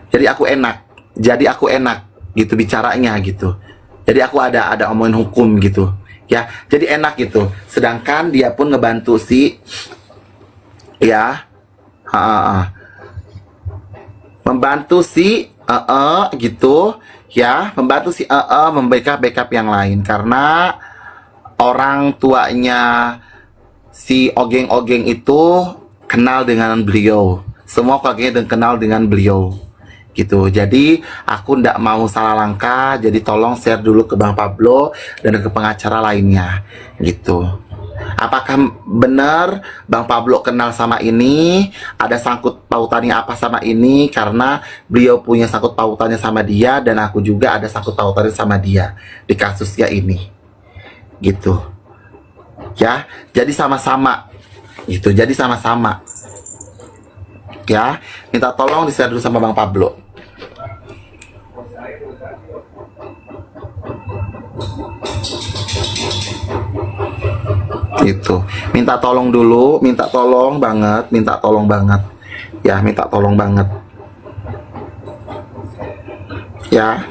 Jadi aku enak. Jadi aku enak gitu bicaranya gitu. Jadi aku ada omongin hukum gitu. Ya, jadi enak gitu. Sedangkan dia pun ngebantu si ya, membantu si gitu ya, membantu si membackup yang lain karena orang tuanya si Ogeng-Ogeng itu kenal dengan beliau. Semua keluarganya kenal dengan beliau gitu. Jadi aku ndak mau salah langkah, jadi tolong share dulu ke Bang Pablo dan ke pengacara lainnya gitu. Apakah benar Bang Pablo kenal sama ini, ada sangkut pautannya apa sama ini, karena beliau punya sangkut pautannya sama dia dan aku juga ada sangkut pautannya sama dia di kasusnya ini gitu ya. Jadi sama-sama gitu, jadi sama-sama ya. Minta tolong di-share dulu sama Bang Pablo gitu. Minta tolong dulu, minta tolong banget ya, minta tolong banget ya.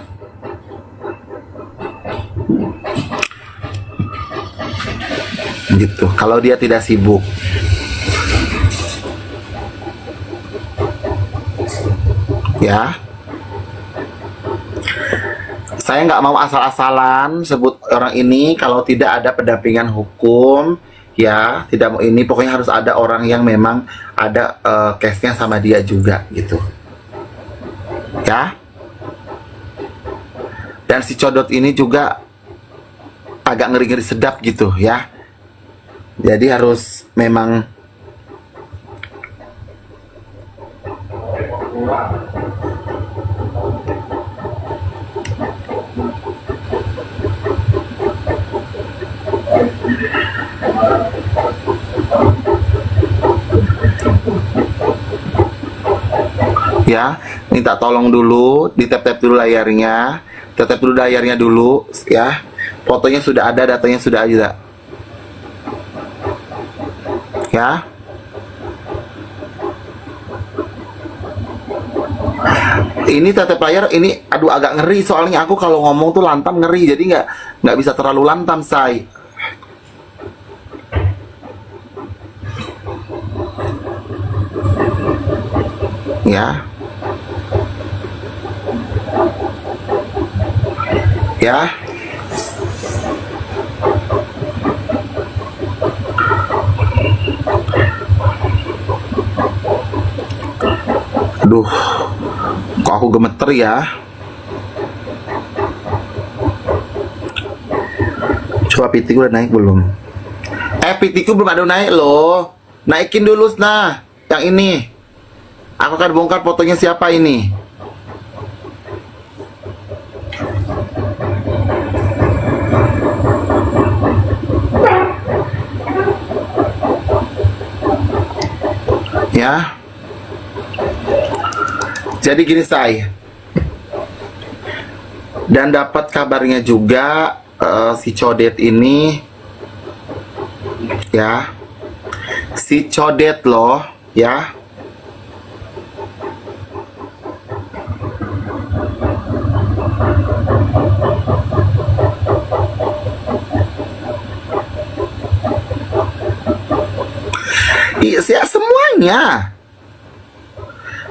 Gitu, kalau dia tidak sibuk ya. Saya nggak mau asal-asalan sebut orang ini kalau tidak ada pendampingan hukum ya. Tidak mau ini, pokoknya harus ada orang yang memang ada case-nya sama dia juga gitu ya. Dan si Codot ini juga agak ngeri-ngeri sedap gitu ya. Jadi harus memang ya. Minta tolong dulu, ditap-tap dulu layarnya, tap dulu layarnya dulu ya. Fotonya sudah ada, datanya sudah ada ya. Ini tetap layar ini, aduh agak ngeri soalnya aku kalau ngomong tuh lantam ngeri, jadi nggak bisa terlalu lantam say ya. Ya, aduh, kok aku gemeter ya. Coba pitiku udah naik belum? Pitiku belum ada naik loh. Naikin dulu nah, yang ini. Aku akan bongkar fotonya siapa ini. Ya. Jadi gini say. Dan dapat kabarnya juga si Codet ini ya. Si Codet loh ya. Iya, semuanya.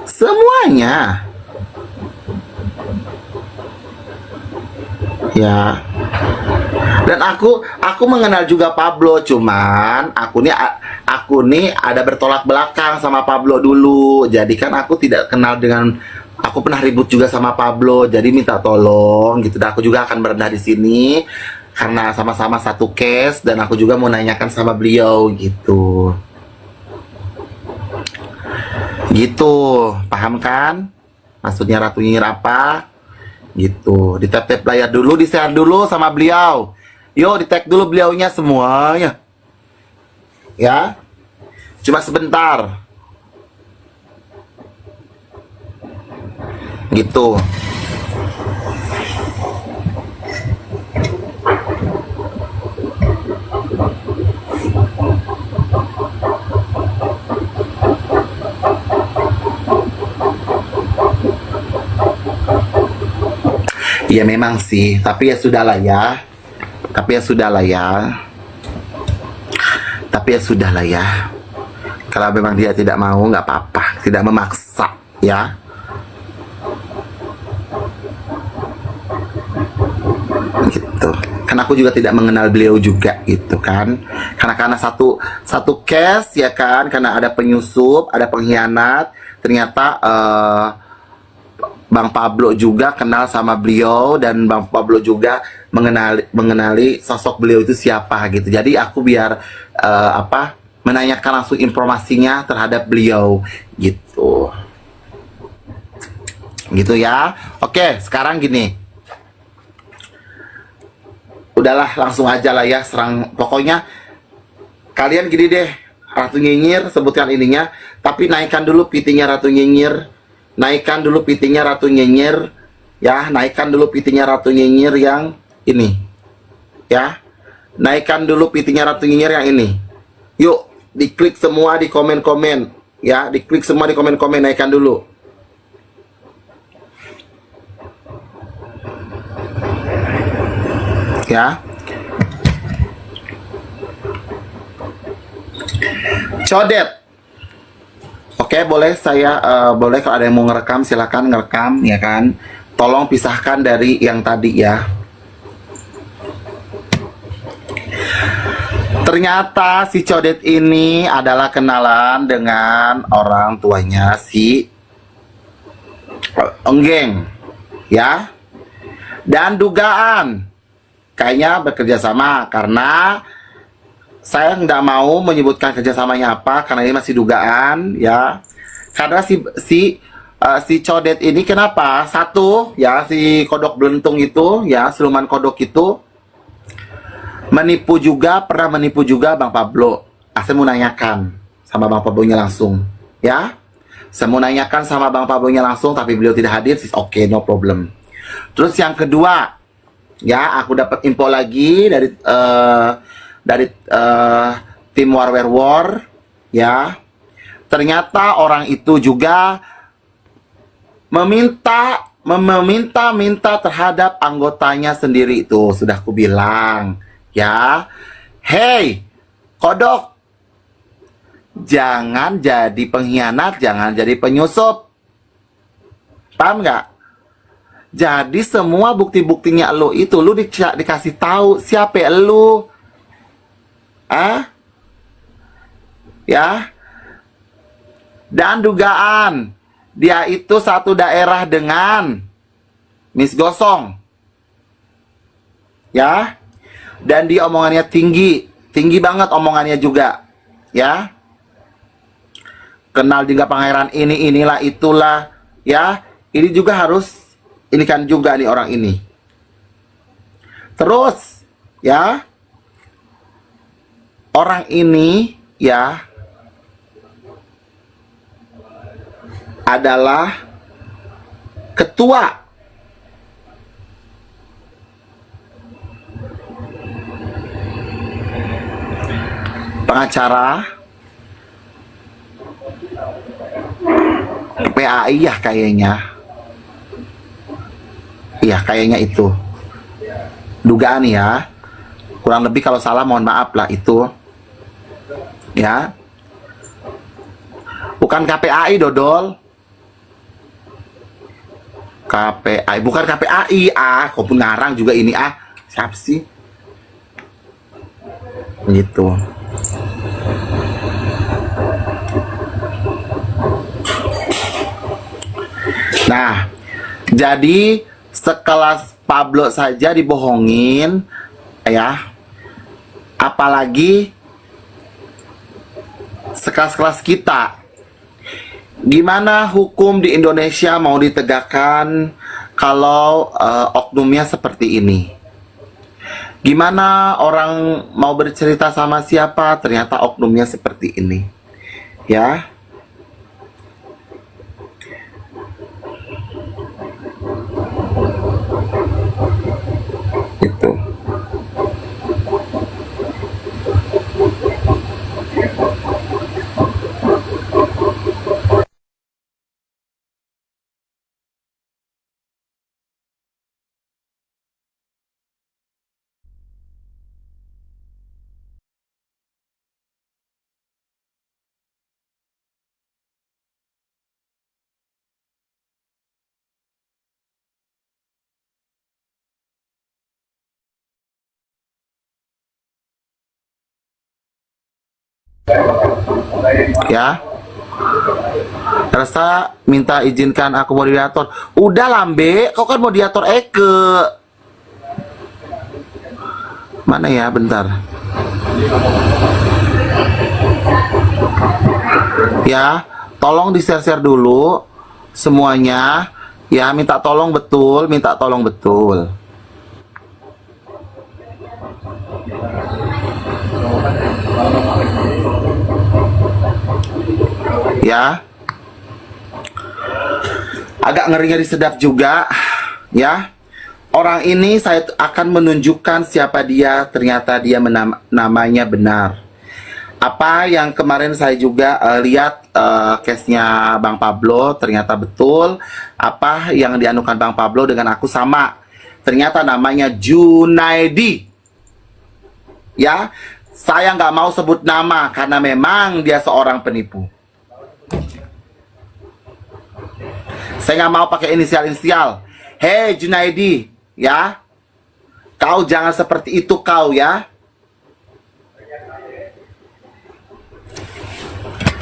Semuanya. Ya. Dan aku mengenal juga Pablo, cuman aku nih ada bertolak belakang sama Pablo dulu. Jadi kan aku tidak kenal dengan, aku pernah ribut juga sama Pablo. Jadi minta tolong gitu. Dan aku juga akan merendah di sini karena sama-sama satu case dan aku juga mau nanyakan sama beliau gitu. Gitu, paham kan? Maksudnya Ratu Nyinyir apa? Gitu, di tap layar dulu, di share dulu sama beliau. Yuk, di tag dulu beliaunya semuanya. Ya, cuma sebentar. Gitu. Iya memang sih, tapi ya sudahlah ya. Tapi ya sudahlah ya. Tapi ya sudahlah ya. Kalau memang dia tidak mau, nggak apa-apa. Tidak memaksa, ya. Gitu. Kan aku juga tidak mengenal beliau juga, gitu kan. Karena satu case, ya kan. Karena ada penyusup, ada pengkhianat. Ternyata Bang Pablo juga kenal sama beliau, dan Bang Pablo juga mengenali sosok beliau itu siapa gitu. Jadi aku biar menanyakan langsung informasinya terhadap beliau gitu. Gitu ya. Oke, sekarang gini. Udahlah, langsung aja lah ya, serang. Pokoknya kalian gini deh, Ratu Nyinyir sebutkan ininya, tapi naikkan dulu pitinya Ratu Nyinyir. Naikkan dulu pitinya Ratu Nyinyir, ya. Naikkan dulu pitinya Ratu Nyinyir yang ini, ya. Naikkan dulu pitinya Ratu Nyinyir yang ini. Yuk, diklik semua di komen-komen, ya. Diklik semua di komen-komen, naikkan dulu. Ya. Codet. Oke, boleh saya boleh kalau ada yang mau ngerekam silakan ngerekam, ya kan. Tolong pisahkan dari yang tadi ya. Ternyata si Codet ini adalah kenalan dengan orang tuanya si Enggeng, ya. Dan dugaan kayaknya bekerja sama, karena saya nggak mau menyebutkan kerjasamanya apa karena ini masih dugaan, ya. Karena si Codet ini kenapa satu, ya, si kodok belentung itu, ya, siluman kodok itu pernah menipu juga Bang Pablo. Saya mau nanyakan sama Bang Pablo-nya langsung, ya. Saya mau nanyakan sama Bang Pablo-nya langsung, tapi beliau tidak hadir. Oke, no problem. Terus yang kedua, ya, aku dapat info lagi dari tim Warware War, ya. Ternyata orang itu juga meminta terhadap anggotanya sendiri. Itu sudah aku bilang, ya. Hey, kodok, jangan jadi pengkhianat, jangan jadi penyusup. Paham nggak? Jadi semua bukti-buktinya lo itu lo dikasih tahu siapa lo. Ya. Dan dugaan dia itu satu daerah dengan Miss Gosong, ya. Dan dia omongannya tinggi banget omongannya juga, ya. Kenal juga pangeran inilah itulah, ya. Ini juga harus ini kan juga nih orang ini. Terus, ya. Orang ini, ya, adalah ketua pengacara PAI, ya, kayaknya. Iya, kayaknya itu. Dugaan, ya. Kurang lebih kalau salah mohon maaf lah itu. Ya. Bukan KPAI, dodol. KPAI, bukan KPAI. Kok pun ngarang juga ini, siapa sih? Gitu. Nah, jadi sekelas Pablo saja dibohongin, ya. Apalagi sekelas-kelas kita. Gimana hukum di Indonesia mau ditegakkan kalau oknumnya seperti ini? Gimana orang mau bercerita sama siapa ternyata oknumnya seperti ini, ya. Ya, Rasa minta izinkan aku moderator. Udah lambe, kau kan moderator Eke. Mana ya, bentar. Ya, tolong di-share-share dulu semuanya. Ya, minta tolong betul, minta tolong betul. Ya. Agak ngeri-ngeri sedap juga, ya. Orang ini saya akan menunjukkan siapa dia, ternyata dia namanya benar. Apa yang kemarin saya juga lihat case-nya Bang Pablo, ternyata betul. Apa yang dianukan Bang Pablo dengan aku sama. Ternyata namanya Junaidi. Ya, saya nggak mau sebut nama karena memang dia seorang penipu. Saya nggak mau pakai inisial-inisial. Hei Junaidi, ya, kau jangan seperti itu kau ya.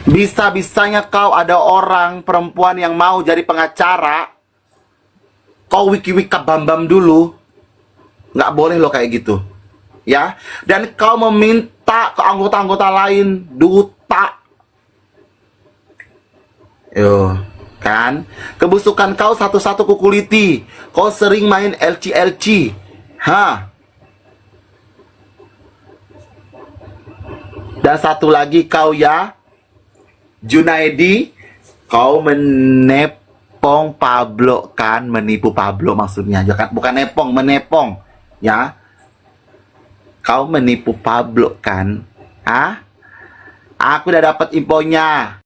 Bisa-bisanya kau ada orang perempuan yang mau jadi pengacara, kau wiki-wika bam-bam dulu. Nggak boleh lo kayak gitu, ya. Dan kau meminta ke anggota-anggota lain duta. Yo, kan? Kebusukan kau satu-satu kukuliti. Kau sering main LC-LC. Hah? Dan satu lagi kau ya, Junaidi, kau menepong Pablo kan? Menipu Pablo maksudnya. Bukan nepong, menepong. Ya. Kau menipu Pablo kan? Hah? Aku udah dapat infonya.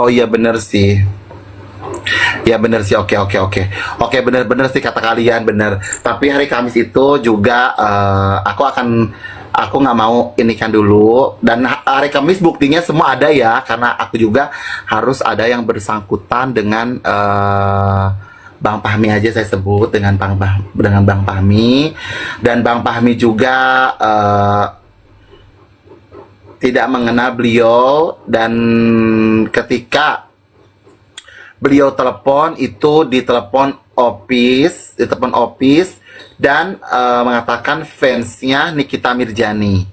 Oh iya bener sih. Ya bener sih, oke oke oke. Oke bener-bener sih kata kalian bener. Tapi hari Kamis itu juga aku nggak mau ini kan dulu. Dan hari Kamis buktinya semua ada ya, karena aku juga harus ada yang bersangkutan dengan Bang Fahmi aja saya sebut dengan Bang Fahmi, dan Bang Fahmi juga tidak mengenal beliau, dan ketika beliau telepon itu di telepon office, dan mengatakan fansnya Nikita Mirjani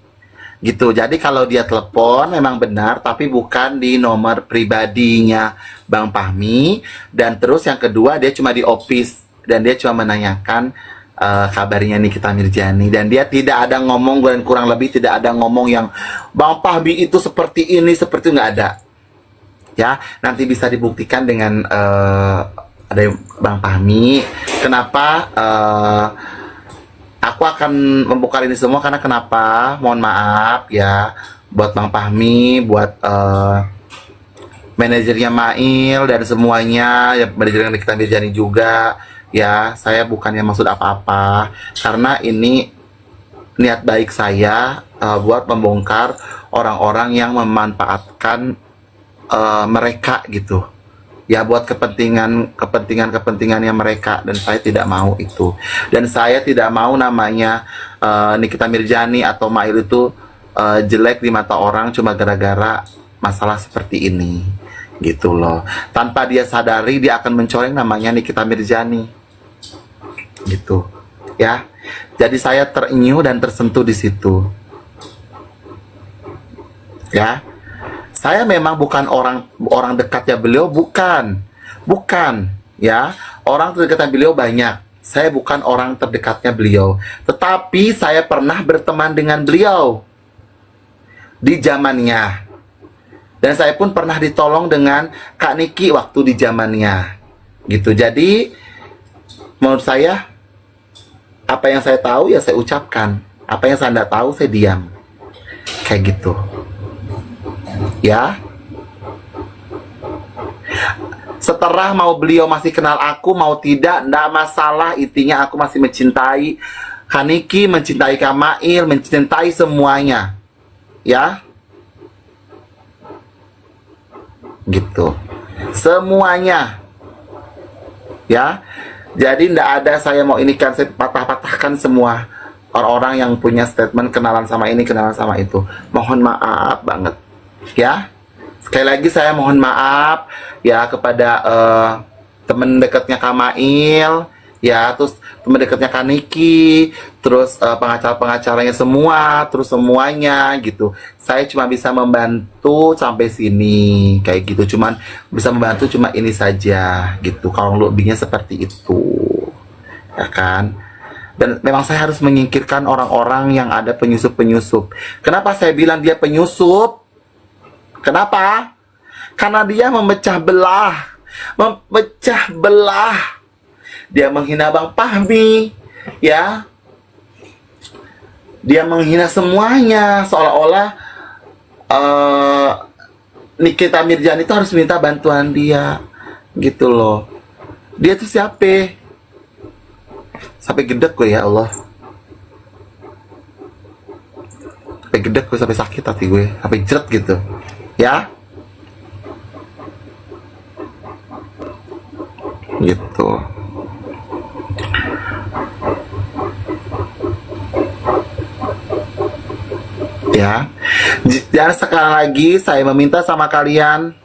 gitu. Jadi kalau dia telepon memang benar, tapi bukan di nomor pribadinya Bang Fahmi. Dan terus yang kedua, dia cuma di office dan dia cuma menanyakan kabarnya Nikita Mirjani, dan dia tidak ada ngomong, dan kurang lebih tidak ada ngomong yang Bang Fahmi itu seperti ini, seperti nggak ada. Ya, nanti bisa dibuktikan dengan ada Bang Fahmi. Kenapa aku akan membongkar ini semua? Karena kenapa? Mohon maaf ya buat Bang Fahmi, buat manajernya Mail dan semuanya, ya manajernya Nikita Mirjani juga. Ya, saya bukannya maksud apa-apa, karena ini niat baik saya buat membongkar orang-orang yang memanfaatkan mereka gitu. Ya, buat kepentingannya mereka, dan saya tidak mau itu. Dan saya tidak mau namanya Nikita Mirjani atau Mail itu jelek di mata orang cuma gara-gara masalah seperti ini. Gitu loh. Tanpa dia sadari, dia akan mencoreng namanya Nikita Mirjani. Gitu. Ya. Jadi saya terenyuh dan tersentuh di situ. Ya. Saya memang bukan orang dekatnya beliau, bukan, ya. Orang terdekatnya beliau banyak. Saya bukan orang terdekatnya beliau, tetapi saya pernah berteman dengan beliau di zamannya, dan saya pun pernah ditolong dengan Kak Niki waktu di zamannya, gitu. Jadi menurut saya, apa yang saya tahu ya saya ucapkan, apa yang saya tidak tahu saya diam, kayak gitu. Ya, Setelah mau beliau masih kenal aku, mau tidak, nggak masalah. Intinya aku masih mencintai Kaniki, mencintai Kamail, mencintai semuanya. Ya. Gitu. Semuanya. Ya. Jadi ndak ada saya mau ini kan, saya patah-patahkan semua orang-orang yang punya statement kenalan sama ini, kenalan sama itu. Mohon maaf banget. Ya. Sekali lagi saya mohon maaf ya kepada teman dekatnya Kamail, ya, terus teman dekatnya Kaniki, terus pengacara-pengacaranya semua, terus semuanya gitu. Saya cuma bisa membantu sampai sini kayak gitu. Cuman bisa membantu cuma ini saja gitu. Kalau lebihnya seperti itu. Ya kan? Dan memang saya harus menyingkirkan orang-orang yang ada penyusup-penyusup. Kenapa saya bilang dia penyusup? Kenapa? Karena dia memecah belah. Memecah belah. Dia menghina Bang Fahmi, ya. Dia menghina semuanya, seolah-olah Nikita Mirzani itu harus minta bantuan dia, gitu loh. Dia tuh siapa? Sampai gedek gue, ya Allah. Sampai gedek gue, sampai sakit hati gue, sampai jeret gitu, ya. Gitu. Ya. Dan sekarang lagi saya meminta sama kalian,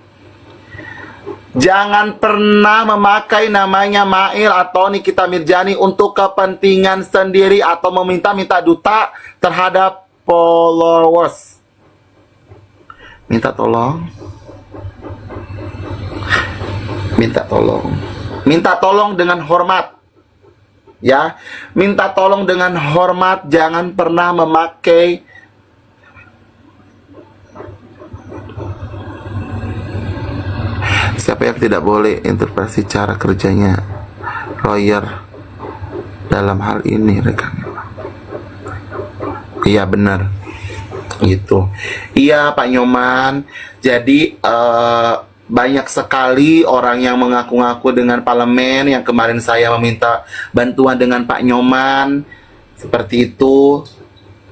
jangan pernah memakai namanya Mail atau Nikita Mirzani untuk kepentingan sendiri atau meminta-minta duta terhadap followers. Minta tolong. Minta tolong. Minta tolong dengan hormat. Ya, minta tolong dengan hormat, jangan pernah memakai siapa yang tidak boleh interpretasi cara kerjanya lawyer dalam hal ini, rekan. Iya benar gitu. Iya Pak Nyoman. Jadi banyak sekali orang yang mengaku-ngaku dengan parlemen, yang kemarin saya meminta bantuan dengan Pak Nyoman seperti itu.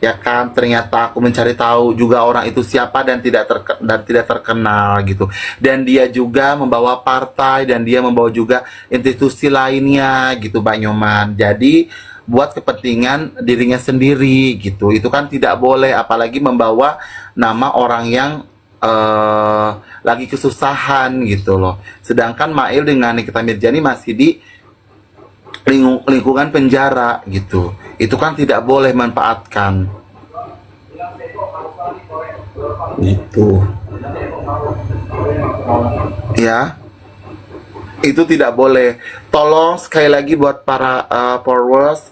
Ya kan, ternyata aku mencari tahu juga orang itu siapa dan tidak terkenal gitu. Dan dia juga membawa partai dan dia membawa juga institusi lainnya gitu Pak Nyoman. Jadi buat kepentingan dirinya sendiri gitu. Itu kan tidak boleh, apalagi membawa nama orang yang lagi kesusahan gitu loh. Sedangkan Mail dengan Nikita Mirzani masih di lingkungan penjara gitu. Itu kan tidak boleh manfaatkan gitu, ya. Itu tidak boleh. Tolong sekali lagi buat para followers,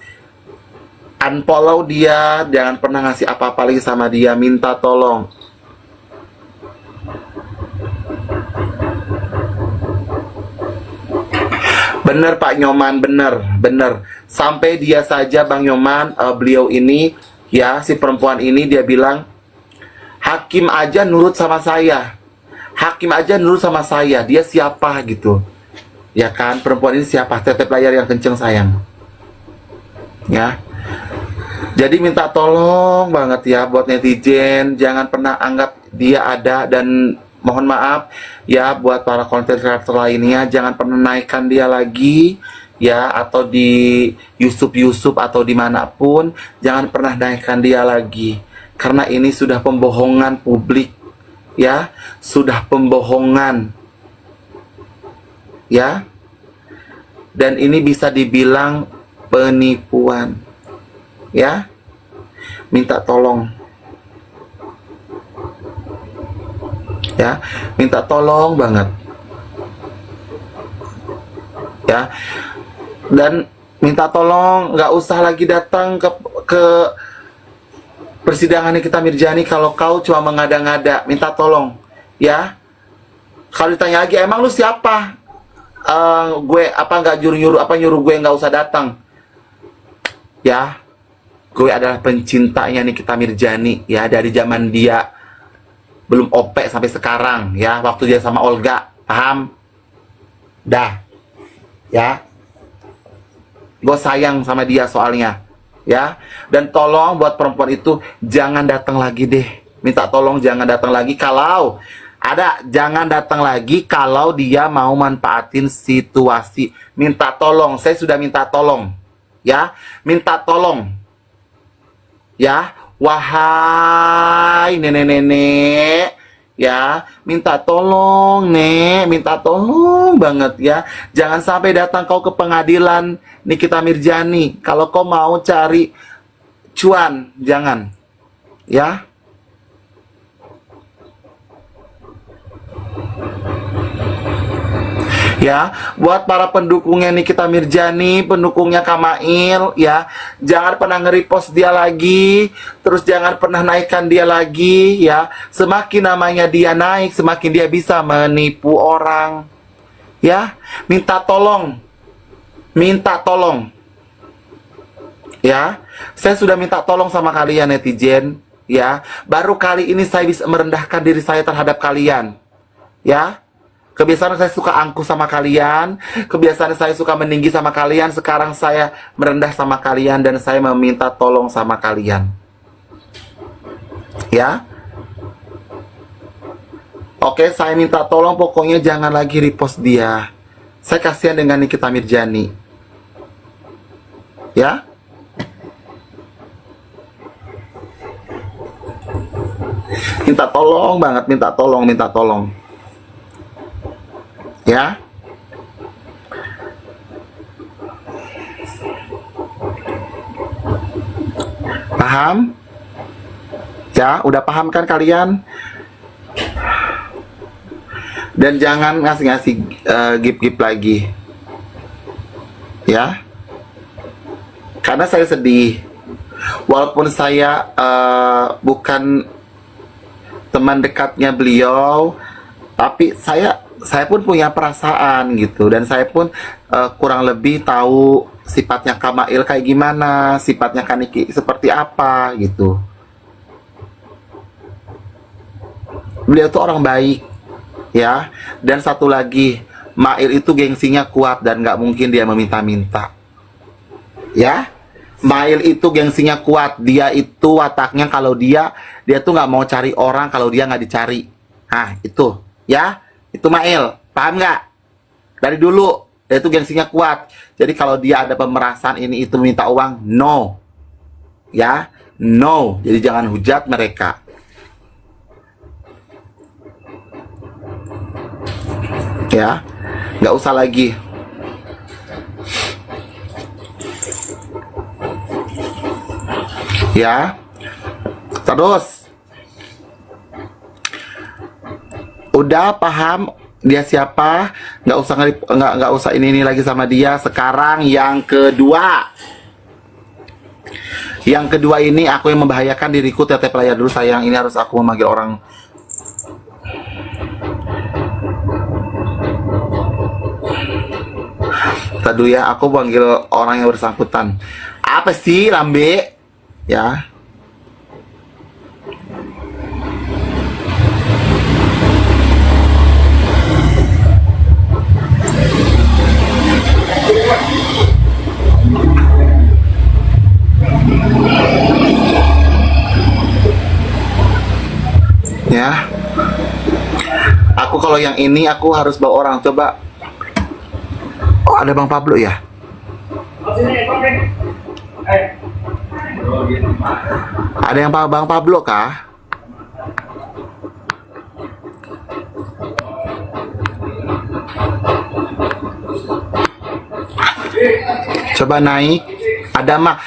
unfollow dia, jangan pernah ngasih apa-apa lagi sama dia, minta tolong. Bener Pak Nyoman, bener. Sampai dia saja Bang Nyoman, beliau ini, ya, si perempuan ini dia bilang, hakim aja nurut sama saya. Hakim aja nurut sama saya. Dia siapa gitu? Ya kan, perempuan ini siapa? Tetep layar yang kenceng sayang. Ya. Jadi minta tolong banget ya buat netizen, jangan pernah anggap dia ada, dan mohon maaf ya buat para konten kreator lainnya, jangan pernah naikkan dia lagi ya, atau di YouTube atau dimanapun, jangan pernah naikkan dia lagi, karena ini sudah pembohongan publik ya, sudah pembohongan ya, dan ini bisa dibilang penipuan ya. Minta tolong ya, minta tolong banget ya, dan minta tolong nggak usah lagi datang ke persidangan Nikita Mirzani kalau kau cuma mengada-ngada. Minta tolong ya. Kalau ditanya lagi, emang lu siapa? Gue apa nggak nyuruh gue nggak usah datang ya. Gue adalah pencintanya Nikita Mirzani ya, dari zaman dia belum OP sampai sekarang ya, waktu dia sama Olga, paham? Dah, ya. Gue sayang sama dia soalnya, ya. Dan tolong buat perempuan itu jangan datang lagi deh. Minta tolong jangan datang lagi kalau jangan datang lagi kalau dia mau manfaatin situasi. Minta tolong, saya sudah minta tolong, ya. Minta tolong, ya. Wahai nenek-nenek, ya, minta tolong, Nek, minta tolong banget ya. Jangan sampai datang kau ke pengadilan Nikita Mirjani kalau kau mau cari cuan, jangan. Ya. Ya, buat para pendukungnya Nikita Mirjani, pendukungnya Kamail, ya, jangan pernah nge-repost dia lagi, terus jangan pernah naikkan dia lagi, ya. Semakin namanya dia naik, semakin dia bisa menipu orang, ya. Minta tolong, ya. Saya sudah minta tolong sama kalian netizen, ya. Baru kali ini saya bisa merendahkan diri saya terhadap kalian, ya. Kebiasaan saya suka angkuh sama kalian, kebiasaan saya suka meninggi sama kalian. Sekarang saya merendah sama kalian dan saya meminta tolong sama kalian, ya. Oke, saya minta tolong, pokoknya jangan lagi repost dia. Saya kasihan dengan Nikita Mirjani, ya. Minta tolong banget, minta tolong, ya. Paham? Ya, udah paham kan kalian? Dan jangan ngasih-ngasih gift-gift lagi, ya. Karena saya sedih. Walaupun saya bukan teman dekatnya beliau, tapi saya pun punya perasaan gitu, dan saya pun kurang lebih tahu sifatnya Kamail kayak gimana, sifatnya Kaniki seperti apa gitu. Beliau tuh orang baik, ya. Dan satu lagi, Mail itu gengsinya kuat dan nggak mungkin dia meminta-minta, ya. Mail itu gengsinya kuat, dia itu wataknya kalau dia tuh nggak mau cari orang kalau dia nggak dicari. Nah itu, ya. Itu Mail, paham nggak? Dari dulu dia itu gengsinya kuat. Jadi kalau dia ada pemerasan ini itu minta uang, no, ya, no. Jadi jangan hujat mereka, ya. Nggak usah lagi. Ya, terus udah paham dia siapa, nggak usah ini lagi sama dia. Sekarang yang kedua ini aku yang membahayakan diriku. Teteh pelayar dulu sayang, ini harus aku memanggil orang. Tadi ya, aku panggil orang yang bersangkutan. Apa sih lambe, ya. Ya, aku kalau yang ini aku harus bawa orang. Coba. Oh, ada Bang Pablo ya. Ada yang Bang Pablo kah? Coba naik. Ada mah.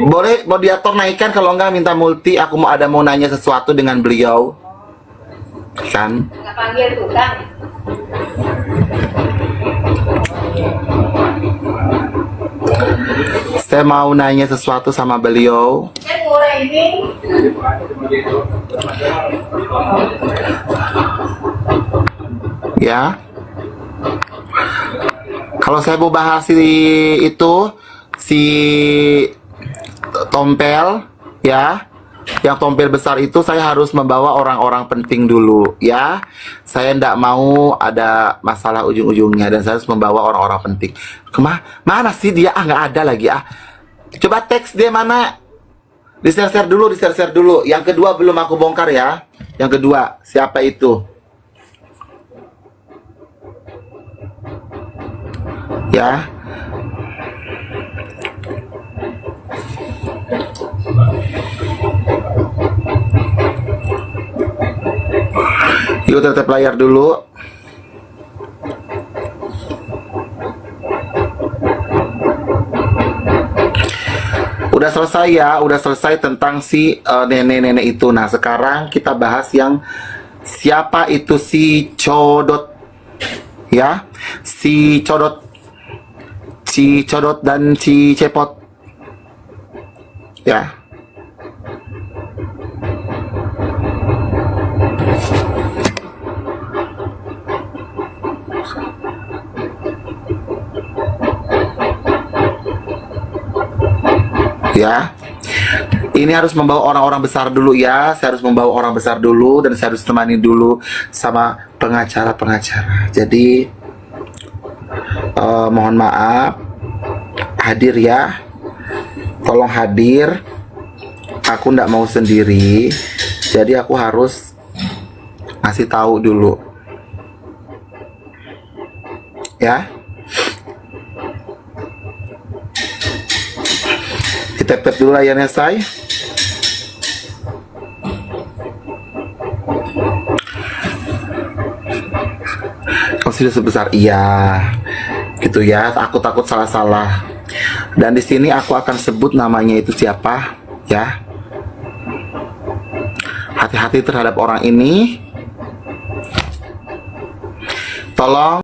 Boleh moderator naikkan, kalau enggak minta multi. Aku mau nanya sesuatu dengan beliau. Kan? Panggil tukang. Saya mau nanya sesuatu sama beliau. Kan murah ini. Ya. Kalau saya mau bahas si Tompel, ya. yang tompel besar itu saya harus membawa orang-orang penting dulu ya. Saya tidak mau ada masalah ujung-ujungnya dan saya harus membawa orang-orang penting. Mana sih dia? Nggak ada lagi ah. Coba teks dia mana? Di-share dulu. Yang kedua belum aku bongkar ya. Yang kedua, siapa itu? Ya. Yuk tetap layar dulu. Udah selesai ya, udah selesai tentang si nenek-nenek itu. Nah, sekarang kita bahas yang siapa itu si Codot. Ya, si Codot dan si Cepot. Ya. Ya, ini harus membawa orang-orang besar dulu ya. Saya harus membawa orang besar dulu dan saya harus temani dulu sama pengacara-pengacara. Jadi mohon maaf, hadir ya. Tolong hadir. Aku nggak mau sendiri. Jadi aku harus ngasih tahu dulu. Ya. Ditep-tep dulu layarnya say. Kamu sudah sebesar iya, gitu ya. Aku takut salah-salah. Dan di sini aku akan sebut namanya itu siapa, ya. Hati-hati terhadap orang ini. Tolong